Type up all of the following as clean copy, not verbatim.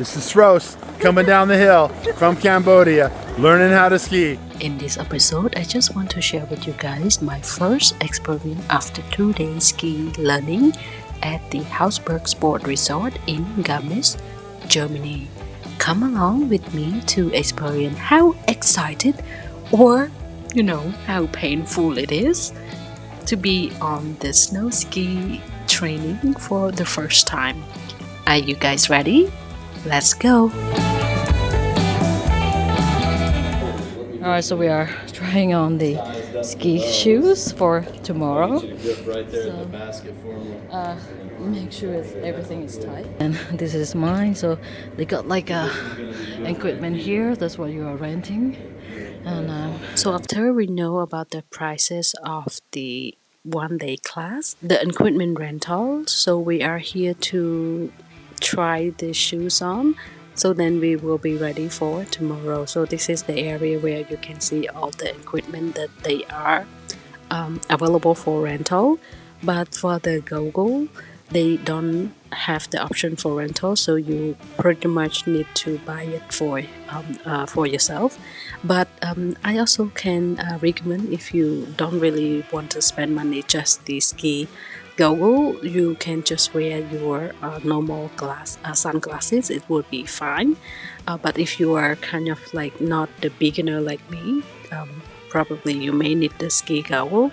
This is Sros coming down the hill from Cambodia, learning how to ski. In this episode, I just want to share with you guys my first experience after 2 days ski learning at the Hausberg Sport Resort in Garmisch, Germany. Come along with me to experience how excited or, how painful it is to be on the snow ski training for the first time. Are you guys ready? Let's go! Alright, so we are trying on the ski shoes for tomorrow. So, make sure everything is tight. And this is mine, so they got like a equipment here, that's what you are renting. And so after we know about the prices of the one-day class, the equipment rental, so we are here to try the shoes on, so then we will be ready for tomorrow. So this is the area where you can see all the equipment that they are available for rental. But for the goggle, they don't have the option for rental, so you pretty much need to buy it for yourself. But I also can recommend, if you don't really want to spend money just the ski goggle, you can just wear your normal sunglasses. It would be fine. But if you are kind of like not the beginner like me, probably you may need the ski goggle.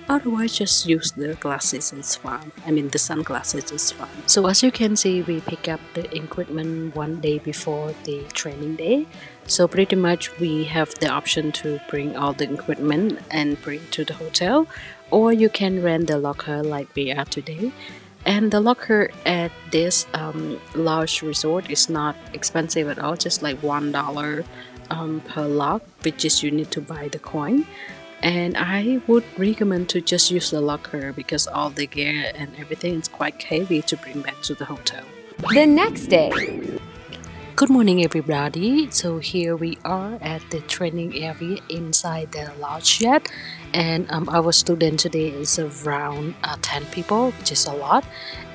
Otherwise, just use the glasses, it's fine. The sunglasses is fine. So as you can see, we pick up the equipment one day before the training day. So pretty much we have the option to bring all the equipment and bring to the hotel, or you can rent the locker like we are today. And the locker at this lodge resort is not expensive at all, just like $1 per lock, which is you need to buy the coin. And I would recommend to just use the locker because all the gear and everything is quite heavy to bring back to the hotel. The next day. Good morning, everybody. So here we are at the training area inside the lodge yet, and our student today is around 10 people, which is a lot.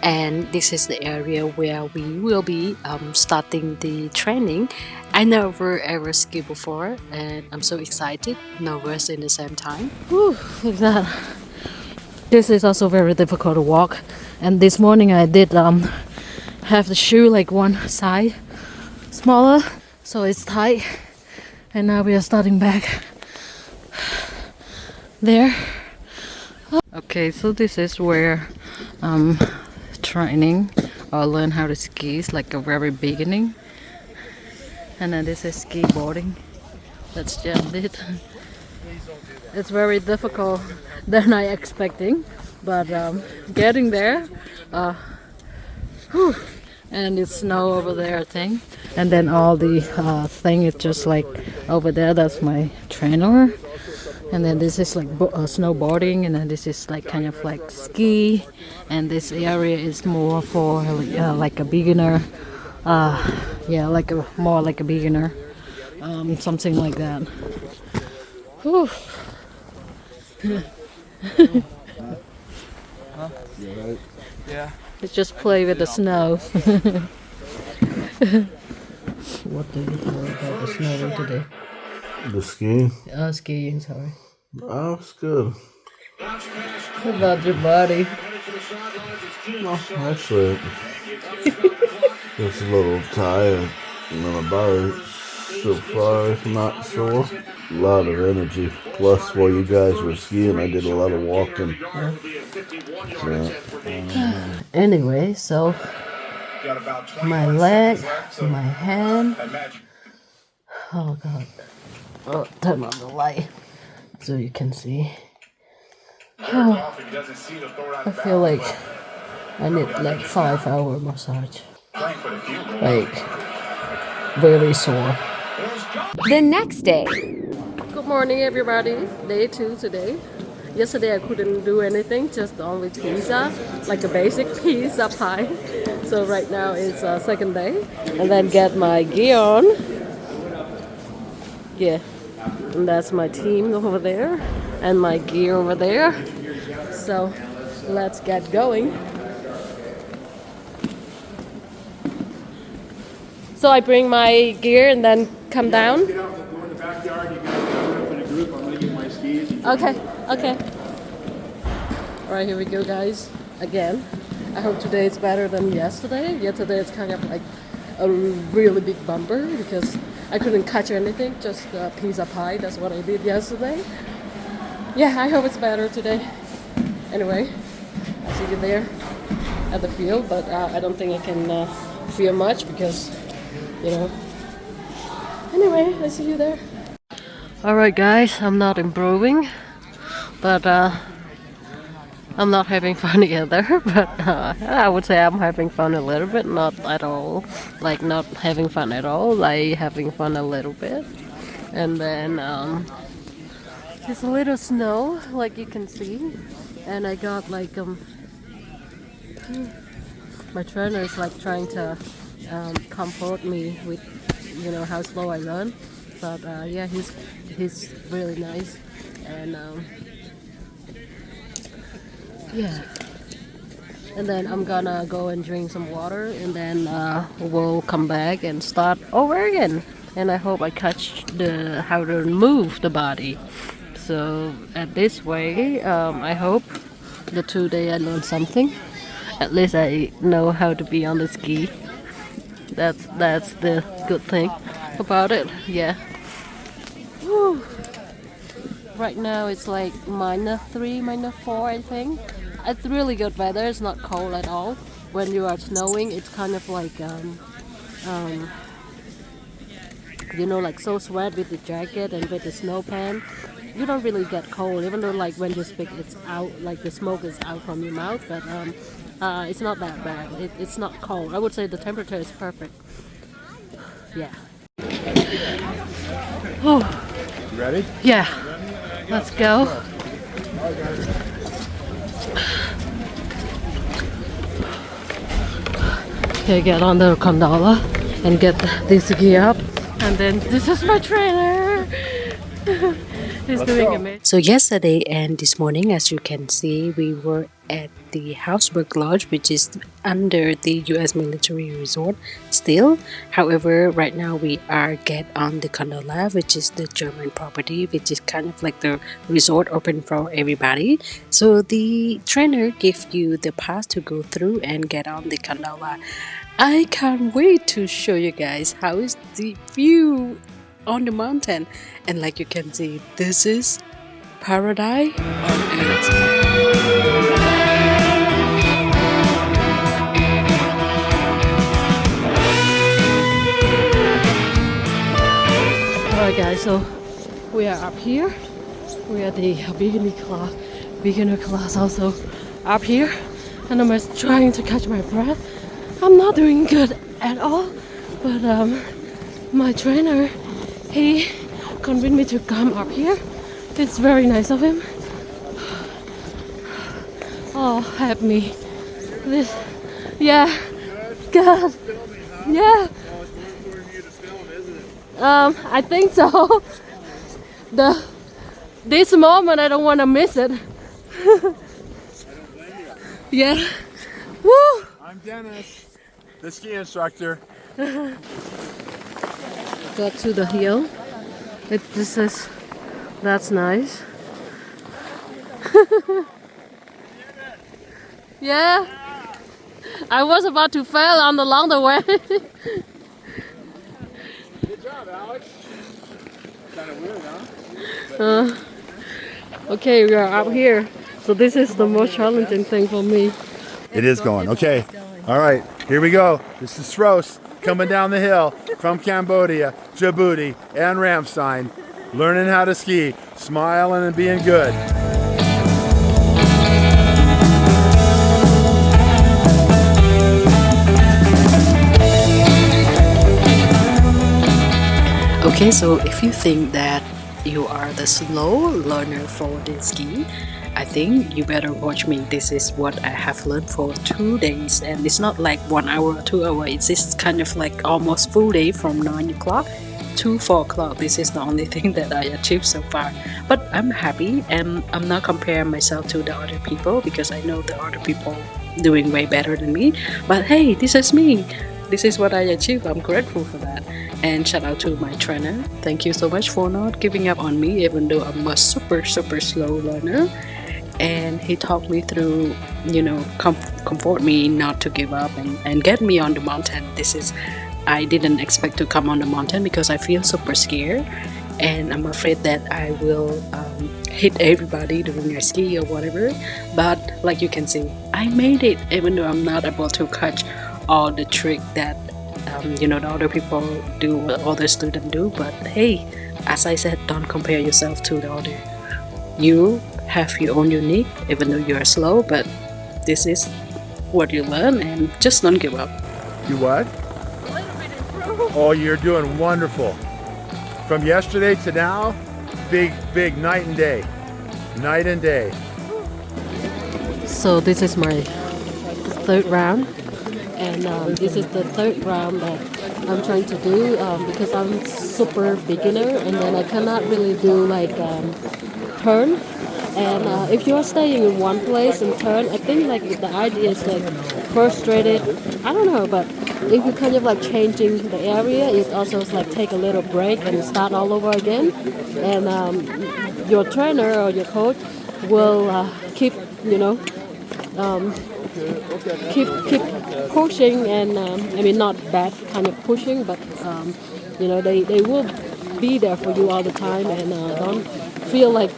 And this is the area where we will be starting the training. I never ever ski before, and I'm so excited, nervous in the same time. Whew, look at that. This is also very difficult to walk. And this morning I did have the shoe like one side smaller, so it's tight. And now we are starting back there. Okay, so this is where training or learn how to ski is like a very beginning. And then this is skateboarding. That's just it. It's very difficult than I expecting, but getting there. And it's snow over there, I think. And then all the thing is just like over there. That's my trainer. And then this is like snowboarding, and then this is like kind of like ski. And this area is more for like a beginner. More like a beginner, something like that. Whew. Yeah. Let's just play with the snow. What do you feel about the snow today? The skiing? Skiing, sorry. Oh, it's good. What about your body? No, actually, it's a little tired, and my body so far not sore. A lot of energy. Plus, while you guys were skiing, I did a lot of walking. Anyway, so my leg, my hand. Oh God! Oh, turn on the light so you can see. Oh, I feel like I need like 5-hour massage. Like really sore. The next day. Good morning, everybody. Day 2 today. Yesterday I couldn't do anything, just only pizza, like a basic pizza pie. So right now it's second day, and then get my gear on. Yeah, and that's my team over there, and my gear over there. So let's get going. So I bring my gear and then come down? Get out the door in the backyard, you guys line up in a group, I'm gonna get my skis. Okay, okay. Alright, here we go, guys. Again. I hope today is better than yesterday. Yesterday it's kind of like a really big bumper because I couldn't catch anything, just a piece of pie. That's what I did yesterday. Yeah, I hope it's better today. Anyway, I'll see you there at the field, but I don't think I can feel much because, you know. Anyway, I see you there. Alright guys, I'm not improving, but I'm not having fun either, but I would say I'm having fun a little bit, not at all, like not having fun at all, like having fun a little bit. And then there's a little snow, like you can see, and I got like my trainer is like trying to comfort me with, you know, how slow I run, but yeah, he's really nice, and yeah. And then I'm gonna go and drink some water, and then we'll come back and start over again. And I hope I catch how to move the body. So at this way, I hope the 2 days I learned something. At least I know how to be on the ski. That's the good thing about it. Yeah. Whew. Right now it's like -3, -4, I think. It's really good weather. It's not cold at all. When you are snowing, it's kind of like you know, like so sweat with the jacket and with the snow pants. You don't really get cold, even though like when you speak, it's out, like the smoke is out from your mouth. But it's not that bad. It's not cold. I would say the temperature is perfect. Yeah. Oh. Ready? Yeah. Let's go. Okay, get on the gondola and get this gear up, and then this is my trainer. He's doing amazing. So yesterday and this morning, as you can see, we were at the Hausberg Lodge, which is under the US military resort still. However, right now we are get on the gondola, which is the German property, which is kind of like the resort open for everybody. So the trainer gives you the pass to go through and get on the gondola. I can't wait to show you guys how is the view on the mountain. And like you can see, this is paradise on earth. Alright guys, so we are up here. We are the beginner class also up here, and I'm just trying to catch my breath. I'm not doing good at all, but my trainer, he convinced me to come up here. It's very nice of him. Oh, help me. This, yeah, God, yeah. I think so. This moment, I don't want to miss it. Yeah. Woo! I'm Dennis, the ski instructor. Got to the hill. That's nice. Yeah. I was about to fail along the way. Good job, Alex. Kind of weird, huh? Okay, we are up here. So this is the most challenging thing for me. It is going. Okay. All right. Here we go. This is Sros coming down the hill from Cambodia, Djibouti, and Ramstein. Learning how to ski, smiling and being good. Okay, so if you think that you are the slow learner for the ski, I think you better watch me. This is what I have learned for 2 days, and it's not like 1 hour or 2 hours. It's just kind of like almost full day from 9 o'clock to 4 o'clock. This is the only thing that I achieved so far, but I'm happy, and I'm not comparing myself to the other people because I know the other people doing way better than me. But hey, this is me. this is what I achieved. I'm grateful for that. And shout out to my trainer. Thank you so much for not giving up on me, even though I'm a super slow learner. And he talked me through, comfort me not to give up and get me on the mountain. I didn't expect to come on the mountain because I feel super scared, and I'm afraid that I will hit everybody during a ski or whatever. But like you can see, I made it, even though I'm not able to catch all the trick that the other people do, other students do. But hey, as I said, don't compare yourself to the other. You have your own unique, even though you are slow, but this is what you learn, and just don't give up. You what? Oh, you're doing wonderful. From yesterday to now, big night and day. Night and day. So this is my third round, and this is the third round that I'm trying to do because I'm super beginner, and then I cannot really do like turn. And if you're staying in one place and turn, I think like the idea is like frustrated. I don't know, but if you're kind of like changing the area, it also is like take a little break and start all over again. And your trainer or your coach will keep keep pushing, and I mean not bad kind of pushing, but they will be there for you all the time, and don't feel like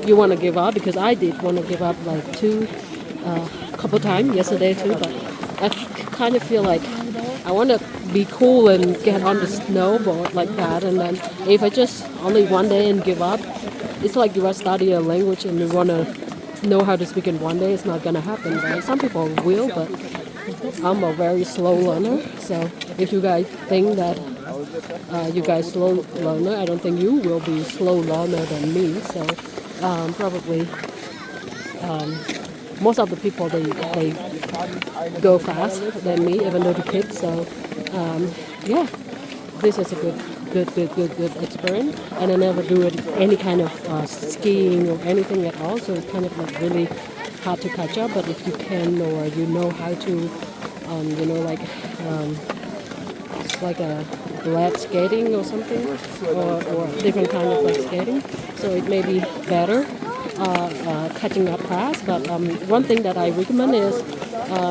you want to give up, because I did want to give up like couple times yesterday too, but I kind of feel like I want to be cool and get on the snowboard like that, and then if I just only one day and give up, it's like you are studying a language and you want to know how to speak in one day. It's not gonna happen, right? Some people will, but I'm a very slow learner, so if you guys think that you guys slow learner, I don't think you will be slow learner than me. So probably most of the people they go fast than me, even though the kids. So yeah, this is a good experience, and I never do any kind of skiing or anything at all. So it's kind of like really hard to catch up. But if you can, or you know how to, it's like a flat skating or something, or different kind of like skating. So it may be better catching up fast. But one thing that I recommend is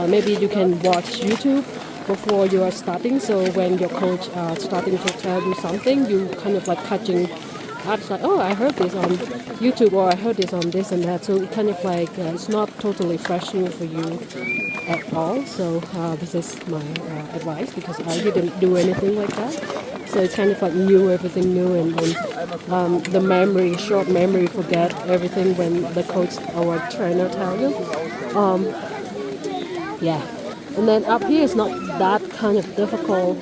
maybe you can watch YouTube before you are starting. So when your coach starting to tell you something, you kind of like catching up. Like, oh, I heard this on YouTube, or I heard this on this and that. So it kind of like it's not totally fresh new for you at all. So this is my advice, because I didn't do anything like that. So it's kind of like new, everything new, and the short memory, forget everything when the coach or trainer tell you. Yeah, and then up here is not that kind of difficult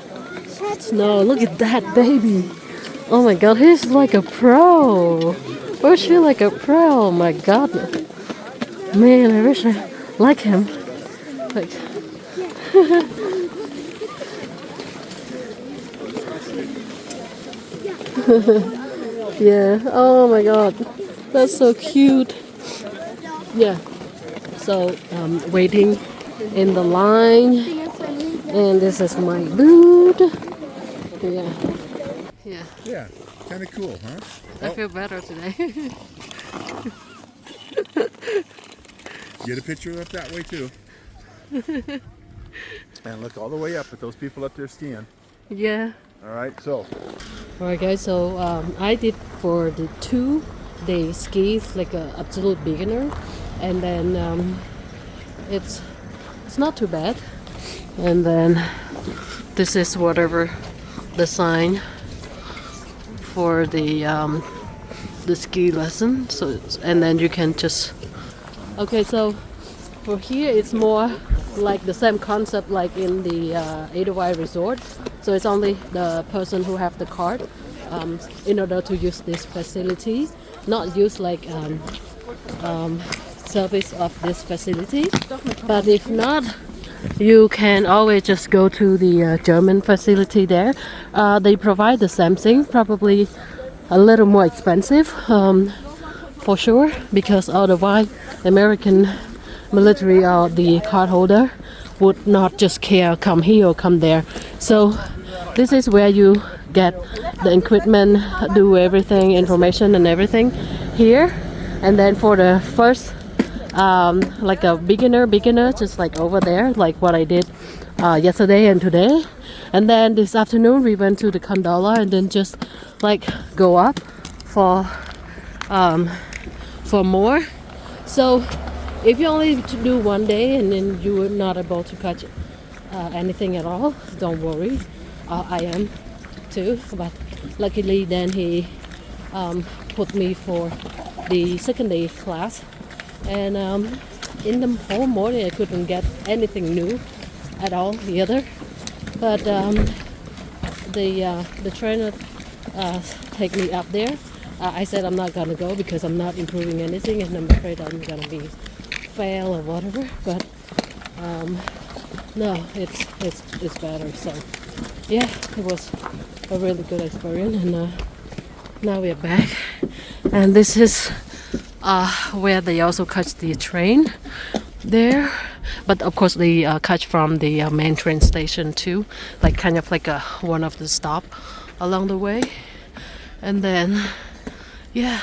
snow. Look at that baby! Oh my God, he's like a pro. Where's she like a pro? Oh my God, man, I wish I like him. Like. Yeah, oh my God, that's so cute. Yeah, so waiting in the line, and this is my boot. Yeah, kind of cool, huh? I feel better today. Get a picture up that way too. And look all the way up at those people up there skiing. Yeah. All right, so. Alright guys, so I did for the 2-day skis like an absolute beginner, and then it's not too bad. And then this is whatever the sign for the ski lesson. So and then you can just so for here it's more like the same concept like in the Edelweiss Resort. So it's only the person who have the card in order to use this facility, not use like service of this facility. But if not, you can always just go to the German facility there. They provide the same thing, probably a little more expensive for sure, because otherwise American military or the card holder would not just care come here or come there. So this is where you get the equipment, do everything, information and everything here. And then for the first like a beginner, just like over there, like what I did yesterday and today. And then this afternoon we went to the gondola and then just like go up for more. So if you only to do one day and then you were not able to catch anything at all, don't worry. I am too, but luckily then he put me for the second day class, and in the whole morning I couldn't get anything new at all either. But the trainer take me up there. I said I'm not gonna go because I'm not improving anything and I'm afraid I'm gonna be fail or whatever. But no, it's better. So yeah, it was a really good experience, and now we're back. And this is where they also catch the train there, but of course they catch from the main train station too, like kind of like one of the stop along the way. And then yeah,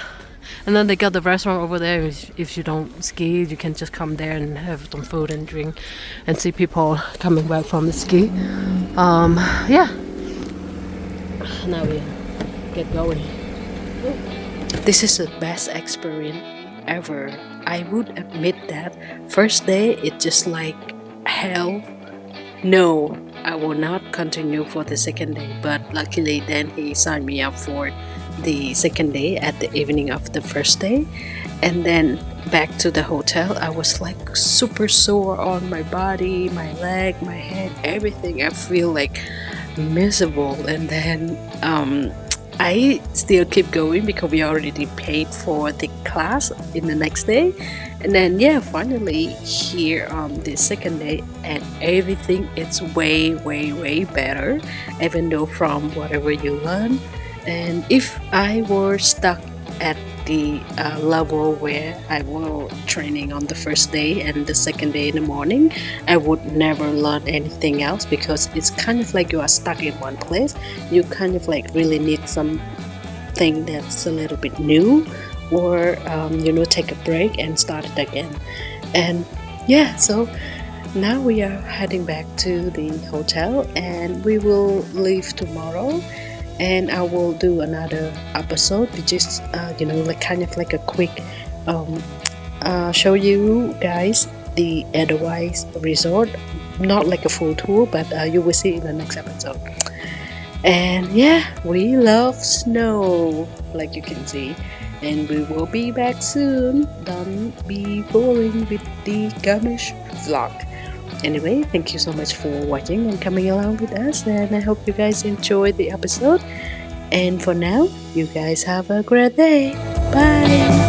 and then they got the restaurant over there. If you don't ski, you can just come there and have some food and drink and see people coming back from the ski. Yeah, now we get going. This is the best experience ever. I would admit that first day it's just like hell. No, I will not continue for the second day, but luckily then he signed me up for the second day at the evening of the first day. And then back to the hotel, I was like super sore on my body, my leg, my head, everything. I feel like miserable. And then I still keep going because we already paid for the class in the next day. And then yeah, finally here on the second day, and everything is way better, even though from whatever you learn. And if I were stuck at the level where I was training on the first day and the second day in the morning, I would never learn anything else, because it's kind of like you are stuck in one place. You kind of like really need something that's a little bit new, or take a break and start it again. And yeah, so now we are heading back to the hotel, and we will leave tomorrow. And I will do another episode, which is like kind of like a quick show you guys the Edelweiss Resort, not like a full tour, but you will see in the next episode. And yeah, we love snow, like you can see, and we will be back soon. Don't be boring with the Garmisch vlog. Anyway, thank you so much for watching and coming along with us, and I hope you guys enjoyed the episode. And for now, you guys have a great day. Bye.